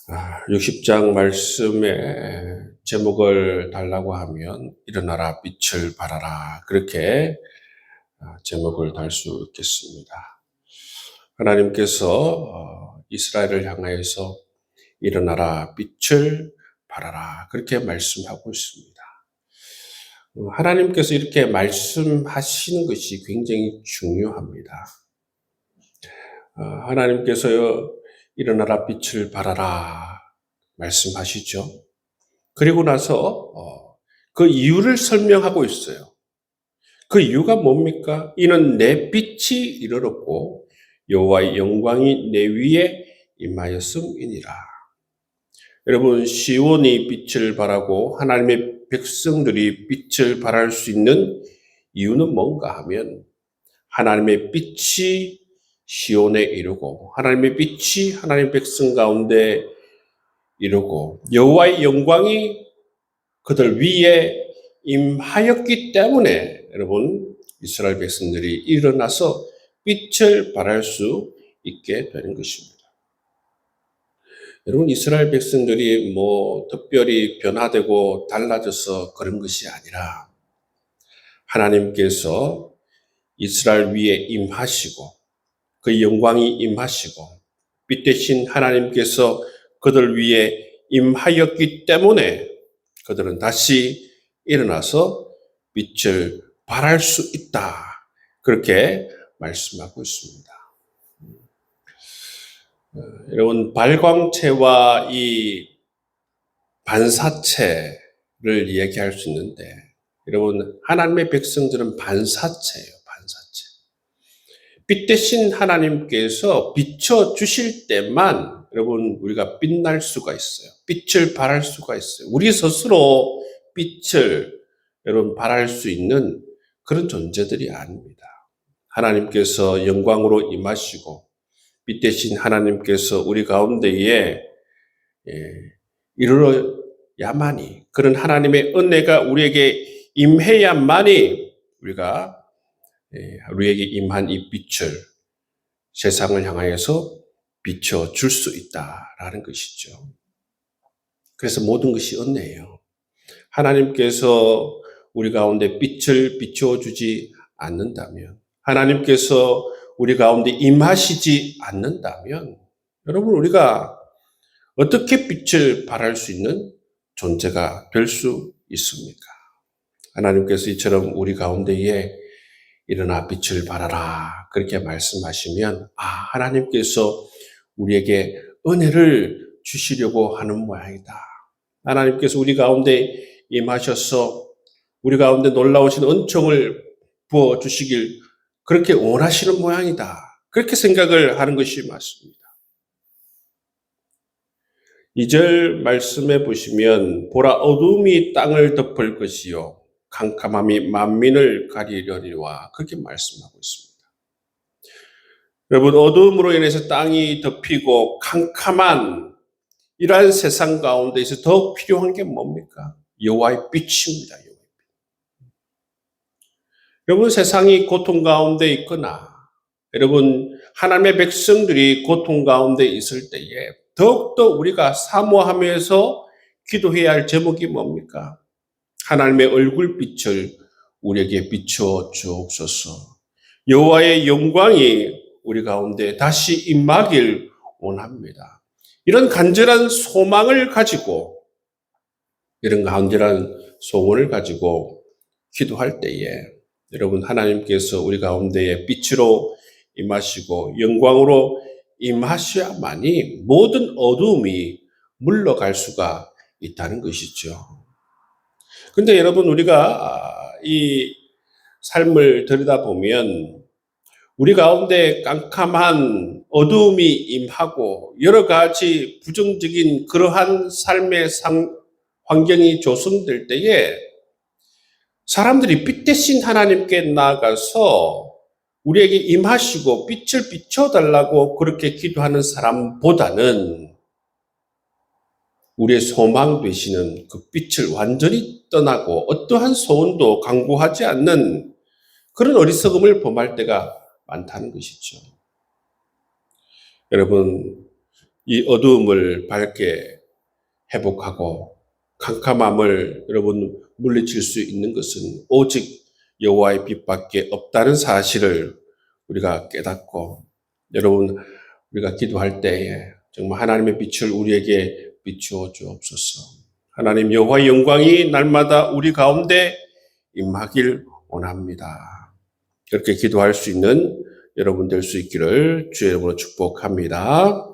60장 말씀의 제목을 달라고 하면 일어나라 빛을 발하라, 그렇게 제목을 달 수 있겠습니다. 하나님께서 이스라엘을 향하여서 일어나라 빛을 발하라, 그렇게 말씀하고 있습니다. 하나님께서 이렇게 말씀하시는 것이 굉장히 중요합니다. 하나님께서 일어나라 빛을 발하라 말씀하시죠. 그리고 나서 그 이유를 설명하고 있어요. 그 이유가 뭡니까? 이는 내 빛이 이르렀고 여호와의 영광이 내 위에 임하였음이니라. 여러분, 시온이 빛을 발하고 하나님의 백성들이 빛을 발할 수 있는 이유는 뭔가 하면, 하나님의 빛이 시온에 이르고 하나님의 빛이 하나님의 백성 가운데 이루고 여호와의 영광이 그들 위에 임하였기 때문에 여러분, 이스라엘 백성들이 일어나서 빛을 발할 수 있게 되는 것입니다. 여러분, 이스라엘 백성들이 특별히 변화되고 달라져서 그런 것이 아니라 하나님께서 이스라엘 위에 임하시고 그 영광이 임하시고 빛 대신 하나님께서 그들 위에 임하였기 때문에 그들은 다시 일어나서 빛을 발할 수 있다, 그렇게 말씀하고 있습니다. 여러분, 발광체와 이 반사체를 이야기할 수 있는데, 여러분, 하나님의 백성들은 반사체예요. 반사체. 빛 대신 하나님께서 비춰주실 때만 여러분, 우리가 빛날 수가 있어요. 빛을 발할 수가 있어요. 우리 스스로 빛을 여러분 발할 수 있는 그런 존재들이 아닙니다. 하나님께서 영광으로 임하시고 빛 대신 하나님께서 우리 가운데에 이르러야만이, 그런 하나님의 은혜가 우리에게 임해야만이 우리에게 임한 이 빛을 세상을 향하여서 비춰줄 수 있다라는 것이죠. 그래서 모든 것이 은혜예요. 하나님께서 우리 가운데 빛을 비춰주지 않는다면, 하나님께서 우리 가운데 임하시지 않는다면, 여러분, 우리가 어떻게 빛을 발할 수 있는 존재가 될 수 있습니까? 하나님께서 이처럼 우리 가운데에 일어나 빛을 발하라, 그렇게 말씀하시면 하나님께서 우리에게 은혜를 주시려고 하는 모양이다. 하나님께서 우리 가운데 임하셔서 우리 가운데 놀라우신 은총을 부어주시길 그렇게 원하시는 모양이다, 그렇게 생각을 하는 것이 맞습니다. 2절 말씀해 보시면, 보라, 어둠이 땅을 덮을 것이요 캄캄함이 만민을 가리려니와, 그렇게 말씀하고 있습니다. 여러분, 어둠으로 인해서 땅이 덮이고 캄캄한 이러한 세상 가운데에서 더욱 필요한 게 뭡니까? 여호와의 빛입니다. 여러분, 세상이 고통 가운데 있거나 여러분, 하나님의 백성들이 고통 가운데 있을 때에 더욱더 우리가 사모하면서 기도해야 할 제목이 뭡니까? 하나님의 얼굴빛을 우리에게 비춰 주옵소서. 여호와의 영광이 우리 가운데 다시 임하길 원합니다. 이런 간절한 소망을 가지고, 이런 간절한 소원을 가지고 기도할 때에 여러분, 하나님께서 우리 가운데에 빛으로 임하시고 영광으로 임하셔야만이 모든 어두움이 물러갈 수가 있다는 것이죠. 근데 여러분, 우리가 이 삶을 들여다보면 우리 가운데 깜깜한 어두움이 임하고 여러 가지 부정적인 그러한 삶의 환경이 조성될 때에 사람들이 빛 대신 하나님께 나아가서 우리에게 임하시고 빛을 비춰달라고 그렇게 기도하는 사람보다는 우리의 소망 되시는 그 빛을 완전히 떠나고 어떠한 소원도 강구하지 않는 그런 어리석음을 범할 때가 많다는 것이죠. 여러분, 이 어두움을 밝게 회복하고 캄캄함을 여러분 물리칠 수 있는 것은 오직 여호와의 빛밖에 없다는 사실을 우리가 깨닫고, 여러분 우리가 기도할 때에 정말 하나님의 빛을 우리에게 비추어 주옵소서. 하나님 여호와의 영광이 날마다 우리 가운데 임하길 원합니다. 그렇게 기도할 수 있는 여러분 될 수 있기를 주의 이름으로 축복합니다.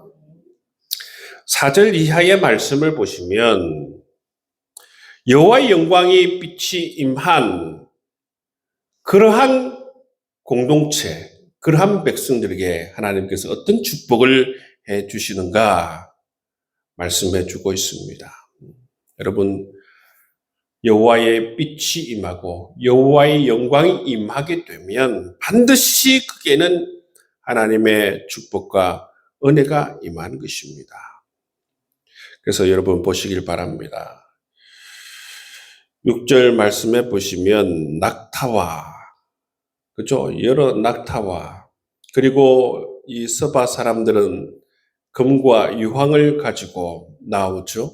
4절 이하의 말씀을 보시면 여호와의 영광이 빛이 임한 그러한 공동체, 그러한 백성들에게 하나님께서 어떤 축복을 해 주시는가 말씀해 주고 있습니다. 여러분, 여호와의 빛이 임하고 여호와의 영광이 임하게 되면 반드시 그게는 하나님의 축복과 은혜가 임하는 것입니다. 그래서 여러분 보시길 바랍니다. 6절 말씀에 보시면 낙타와, 그죠? 여러 낙타와, 그리고 이 서바 사람들은 금과 유황을 가지고 나오죠.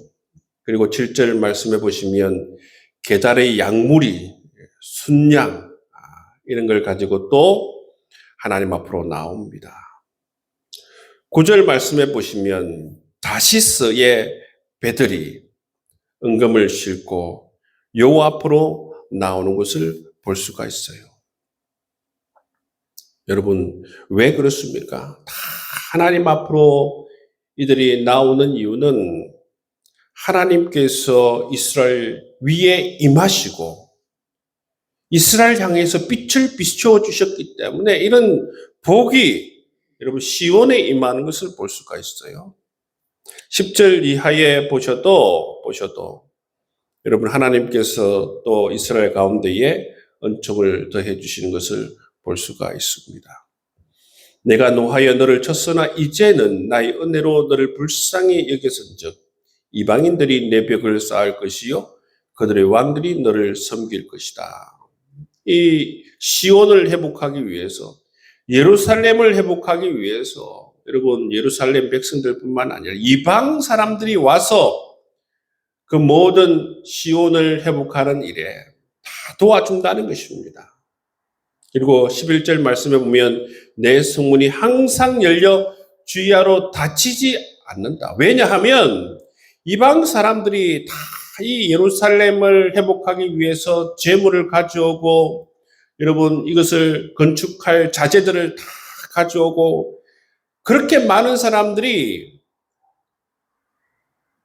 그리고 7절 말씀에 보시면 계달의 양무리, 순양, 이런 걸 가지고 또 하나님 앞으로 나옵니다. 9절 말씀에 보시면 다시스의 배들이 은금을 싣고 여호와 앞으로 나오는 것을 볼 수가 있어요. 여러분, 왜 그렇습니까? 다 하나님 앞으로 이들이 나오는 이유는 하나님께서 이스라엘 위에 임하시고 이스라엘 향해서 빛을 비추어 주셨기 때문에 이런 복이 여러분 시온에 임하는 것을 볼 수가 있어요. 10절 이하에 보셔도 여러분 하나님께서 또 이스라엘 가운데에 은총을 더해 주시는 것을 볼 수가 있습니다. 내가 노하여 너를 쳤으나 이제는 나의 은혜로 너를 불쌍히 여겼은즉 이방인들이 내 벽을 쌓을 것이요 그들의 왕들이 너를 섬길 것이다. 이 시온을 회복하기 위해서, 예루살렘을 회복하기 위해서 여러분 예루살렘 백성들뿐만 아니라 이방 사람들이 와서 그 모든 시온을 회복하는 일에 다 도와준다는 것입니다. 그리고 11절 말씀에 보면 내 성문이 항상 열려 주야로 닫히지 않는다. 왜냐하면 이방 사람들이 다 이 예루살렘을 회복하기 위해서 재물을 가져오고 여러분 이것을 건축할 자재들을 다 가져오고 그렇게 많은 사람들이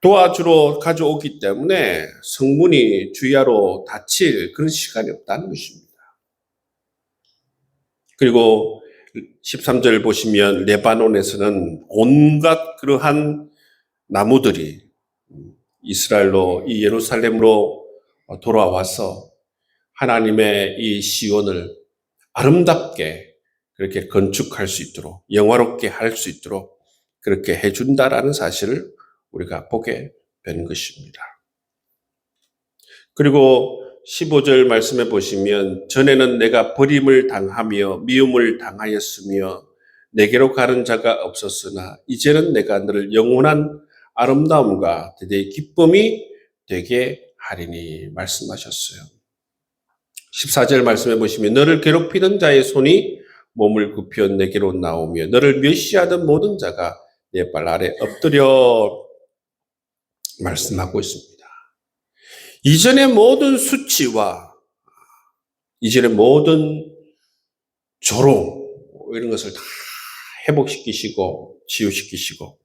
도와주러 가져오기 때문에 성문이 주야로 닫힐 그런 시간이 없다는 것입니다. 그리고 13절 보시면 레바논에서는 온갖 그러한 나무들이 이스라엘로 이 예루살렘으로 돌아와서 하나님의 이 시온을 아름답게 그렇게 건축할 수 있도록 영화롭게 할 수 있도록 그렇게 해준다라는 사실을 우리가 보게 되는 것입니다. 그리고 15절 말씀해 보시면 전에는 내가 버림을 당하며 미움을 당하였으며 내게로 가는 자가 없었으나 이제는 내가 너를 영원한 아름다움과 대대의 기쁨이 되게 하리니 말씀하셨어요. 14절 말씀해 보시면 너를 괴롭히던 자의 손이 몸을 굽혀 내게로 나오며 너를 멸시하던 모든 자가 내 발 아래 엎드려 말씀하고 있습니다. 이전의 모든 수치와 이전의 모든 조롱 이런 것을 다 회복시키시고 치유시키시고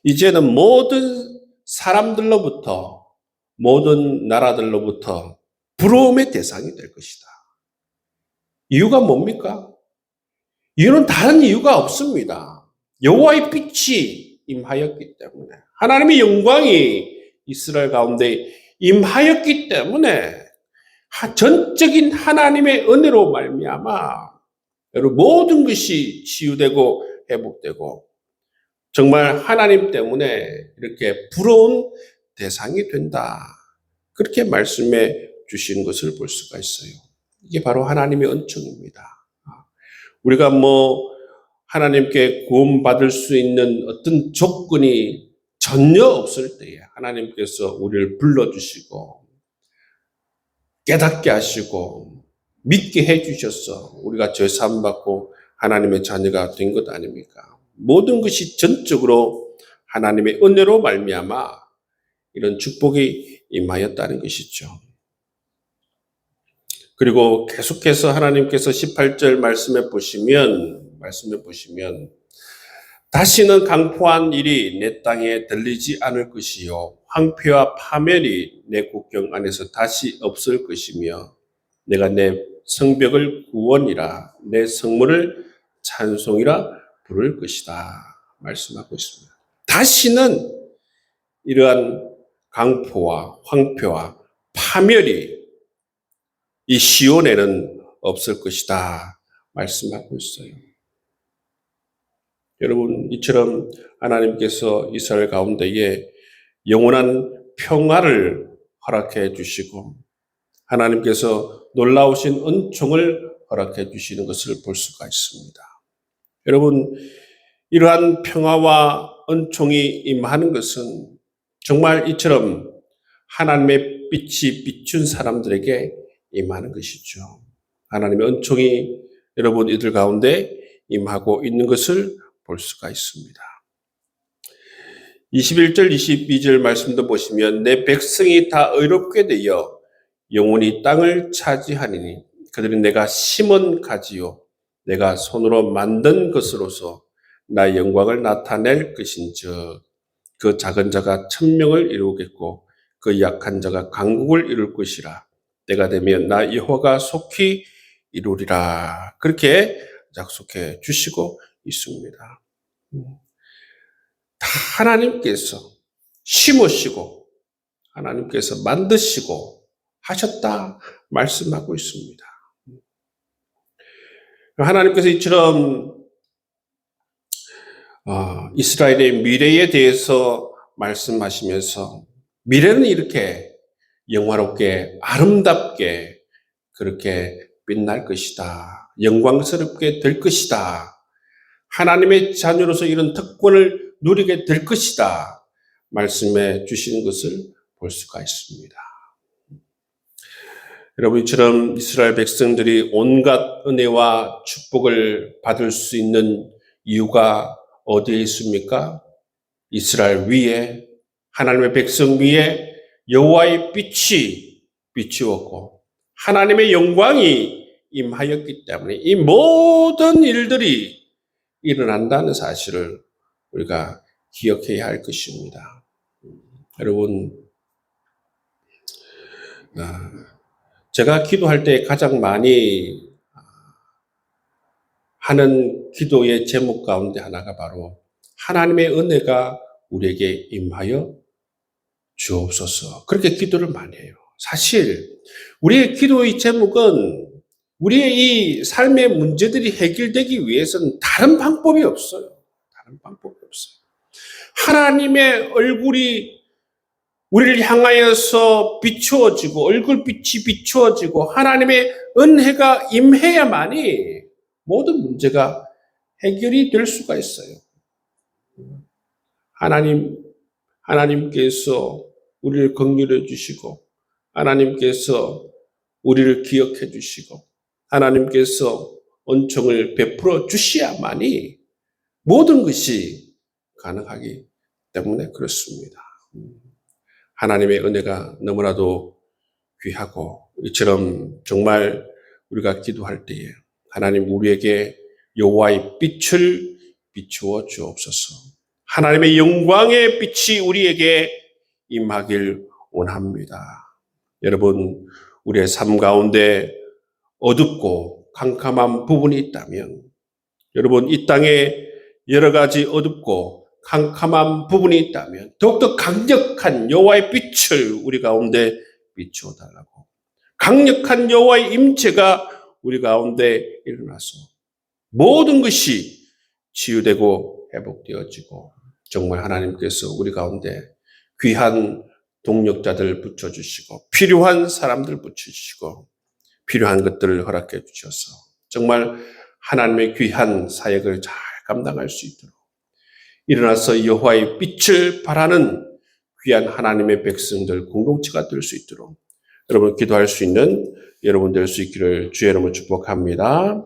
이제는 모든 사람들로부터 모든 나라들로부터 부러움의 대상이 될 것이다. 이유가 뭡니까? 이유는 다른 이유가 없습니다. 여호와의 빛이 임하였기 때문에 하나님의 영광이 이스라엘 가운데 임하였기 때문에 전적인 하나님의 은혜로 말미암아 여러분 모든 것이 치유되고 회복되고 정말 하나님 때문에 이렇게 부러운 대상이 된다. 그렇게 말씀해 주시는 것을 볼 수가 있어요. 이게 바로 하나님의 은총입니다. 우리가 하나님께 구원받을 수 있는 어떤 조건이 전혀 없을 때에 하나님께서 우리를 불러주시고 깨닫게 하시고 믿게 해주셔서 우리가 죄사함 받고 하나님의 자녀가 된 것 아닙니까? 모든 것이 전적으로 하나님의 은혜로 말미암아 이런 축복이 임하였다는 것이죠. 그리고 계속해서 하나님께서 18절 말씀해 보시면 다시는 강포한 일이 내 땅에 들리지 않을 것이요 황폐와 파멸이 내 국경 안에서 다시 없을 것이며 내가 내 성벽을 구원이라 내 성문을 찬송이라 부를 것이다 말씀하고 있습니다. 다시는 이러한 강포와 황폐와 파멸이 이 시온에는 없을 것이다 말씀하고 있어요. 여러분, 이처럼 하나님께서 이스라엘 가운데에 영원한 평화를 허락해 주시고 하나님께서 놀라우신 은총을 허락해 주시는 것을 볼 수가 있습니다. 여러분, 이러한 평화와 은총이 임하는 것은 정말 이처럼 하나님의 빛이 비춘 사람들에게 임하는 것이죠. 하나님의 은총이 여러분 이들 가운데 임하고 있는 것을 볼 수가 있습니다. 21절, 22절 말씀도 보시면 내 백성이 다 의롭게 되어 영원히 땅을 차지하리니 그들은 내가 심은 가지요 내가 손으로 만든 것으로서 나의 영광을 나타낼 것인즉 그 작은 자가 천명을 이루겠고 그 약한 자가 강국을 이룰 것이라 때가 되면 나 여호와가 속히 이루리라 그렇게 약속해 주시고 있습니다. 다 하나님께서 심으시고 하나님께서 만드시고 하셨다 말씀하고 있습니다. 하나님께서 이처럼 이스라엘의 미래에 대해서 말씀하시면서 미래는 이렇게 영화롭게 아름답게 그렇게 빛날 것이다. 영광스럽게 될 것이다. 하나님의 자녀로서 이런 특권을 누리게 될 것이다. 말씀해 주시는 것을 볼 수가 있습니다. 여러분, 이처럼 이스라엘 백성들이 온갖 은혜와 축복을 받을 수 있는 이유가 어디에 있습니까? 이스라엘 위에 하나님의 백성 위에 여호와의 빛이 비추었고 하나님의 영광이 임하였기 때문에 이 모든 일들이 일어난다는 사실을 우리가 기억해야 할 것입니다. 여러분, 제가 기도할 때 가장 많이 하는 기도의 제목 가운데 하나가 바로 하나님의 은혜가 우리에게 임하여 주옵소서. 그렇게 기도를 많이 해요. 사실 우리의 기도의 제목은 우리의 이 삶의 문제들이 해결되기 위해서는 다른 방법이 없어요. 다른 방법이 없어요. 하나님의 얼굴이 우리를 향하여서 비추어지고 얼굴빛이 비추어지고 하나님의 은혜가 임해야만이 모든 문제가 해결이 될 수가 있어요. 하나님께서 우리를 긍휼해 주시고 하나님께서 우리를 기억해 주시고 하나님께서 은총을 베풀어 주셔야만이 모든 것이 가능하기 때문에 그렇습니다. 하나님의 은혜가 너무나도 귀하고 이처럼 정말 우리가 기도할 때에 하나님 우리에게 여호와의 빛을 비추어 주옵소서. 하나님의 영광의 빛이 우리에게 임하길 원합니다. 여러분, 우리의 삶 가운데 어둡고 캄캄한 부분이 있다면 여러분 이 땅에 여러 가지 어둡고 캄캄한 부분이 있다면 더욱더 강력한 여호와의 빛을 우리 가운데 비추어 달라고 강력한 여호와의 임재가 우리 가운데 일어나서 모든 것이 치유되고 회복되어지고 정말 하나님께서 우리 가운데 귀한 동력자들을 붙여주시고 필요한 사람들을 붙여주시고 필요한 것들을 허락해 주셔서 정말 하나님의 귀한 사역을 잘 감당할 수 있도록 일어나서 여호와의 빛을 발하는 귀한 하나님의 백성들 공동체가 될 수 있도록 여러분 기도할 수 있는 여러분 될 수 있기를 주의 이름으로 축복합니다.